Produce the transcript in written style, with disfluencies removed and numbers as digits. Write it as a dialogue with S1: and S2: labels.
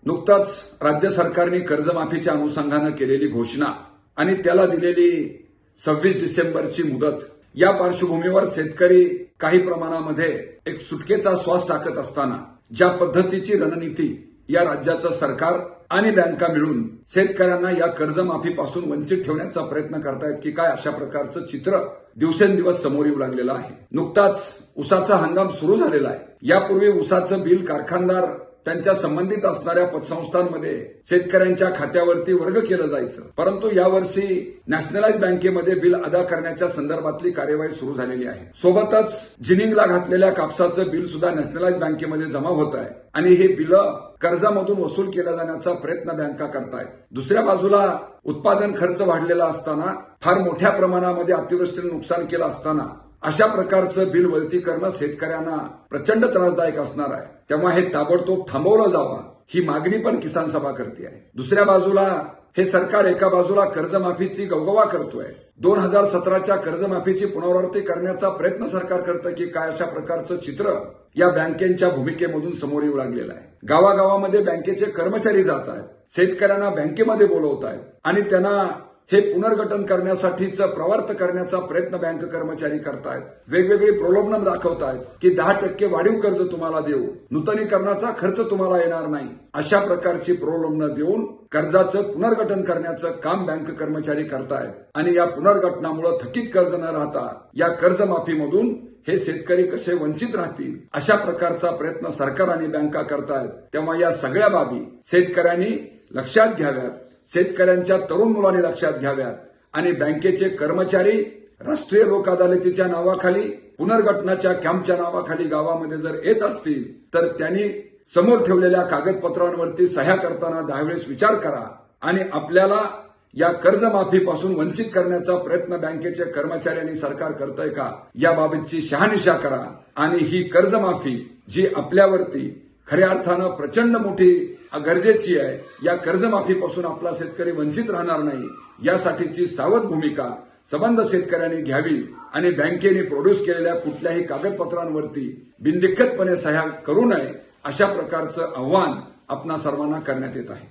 S1: नुकताच राज्य सरकारने कर्जमाफीच्या अनुषंगानं केलेली घोषणा आणि त्याला दिलेली 26 डिसेंबरची मुदत या पार्श्वभूमीवर शेतकरी काही प्रमाणामध्ये एक सुटकेचा श्वास टाकत असताना ज्या पद्धतीची रणनीती या राज्याचं सरकार आणि बँका मिळून शेतकऱ्यांना या कर्जमाफीपासून वंचित ठेवण्याचा प्रयत्न करतायत की काय, अशा प्रकारचं चित्र दिवसेंदिवस समोर येऊ लागलेलं आहे। नुकताच ऊसाचा हंगाम सुरू झालेला आहे। यापूर्वी ऊसाचं बिल कारखानदार त्यांच्या संबंधित असणाऱ्या पतसंस्थांमध्ये शेतकऱ्यांच्या खात्यावरती वर्ग केलं जायचं, परंतु यावर्षी नॅशनलाइज बँकेमध्ये बिल अदा करण्याच्या संदर्भातली कार्यवाही सुरू झालेली आहे। सोबतच जिनिंगला घातलेल्या कापसाचं बिल सुद्धा नॅशनलाइज बँकेमध्ये जमा होत आहे आणि हे बिल कर्जामधून वसूल केला जाण्याचा प्रयत्न बँका करतायत। दुसऱ्या बाजूला उत्पादन खर्च वाढलेला असताना, फार मोठ्या प्रमाणामध्ये अतिवृष्टीने नुकसान केलं असताना अशा प्रकारचं बिल वळती करणं शेतकऱ्यांना प्रचंड त्रासदायक असणार आहे। तेव्हा हे ताबडतोब थांबवलं जावं ही मागणी पण किसान सभा करते आहे। दुसऱ्या बाजूला हे सरकार एका बाजूला कर्जमाफीची गवगवा करतोय, 2017च्या कर्जमाफीची पुनरावृत्ती करण्याचा प्रयत्न सरकार करतं की काय, अशा प्रकारचं चित्र या बँकेच्या भूमिकेमधून समोर येऊ लागलेलं आहे। गावागावामध्ये बँकेचे कर्मचारी जात आहेत, शेतकऱ्यांना बँकेमध्ये बोलवत आहेत आणि त्यांना हे पुनर्गठन करण्यासाठीचं प्रवर्त करण्याचा प्रयत्न बँक कर्मचारी करतायत। वेगवेगळी प्रलोभनं दाखवतायत की 10% वाढीव कर्ज तुम्हाला देऊ, नूतनीकरणाचा खर्च तुम्हाला येणार नाही, अशा प्रकारची प्रलोभनं देऊन कर्जाचं पुनर्गठन करण्याचं काम बँक कर्मचारी करतायत आणि या पुनर्गठनामुळे थकीत कर्ज न राहता या कर्जमाफीमधून हे शेतकरी कसे वंचित राहतील, अशा प्रकारचा प्रयत्न सरकार आणि बँका करतायत। तेव्हा या सगळ्या बाबी शेतकऱ्यांनी लक्षात घ्याव्यात, शेतकऱ्यांच्या तरुण मुलांनी लक्षात घ्याव्यात आणि बँकेचे कर्मचारी राष्ट्रीय लोक अदालतीच्या नावाखाली, पुनर्गठनाच्या कॅम्पच्या नावाखाली गावामध्ये जर येत असतील तर त्यांनी समोर ठेवलेल्या कागदपत्रांवरती सह्या करताना 10 वेळेस विचार करा आणि आपल्याला या कर्जमाफीपासून वंचित करण्याचा प्रयत्न बँकेचे कर्मचारी आणि सरकार करतंय का, याबाबतची शहानिशा करा आणि ही कर्जमाफी जी आपल्यावरती खऱ्या अर्थानं प्रचंड मोठी गरजेची आहे, या कर्जमाफीपासून आपला शेतकरी वंचित राहणार नाही, यासाठीची सावध भूमिका संबंध शेतकऱ्यांनी घ्यावी आणि बँकेने प्रोड्यूस केलेल्या कुठल्याही कागदपत्रांवरती बिनदिक्कतपणे सह्या करू नये, अशा प्रकारचं आव्हान आपणा सर्वांना करण्यात येत आहे।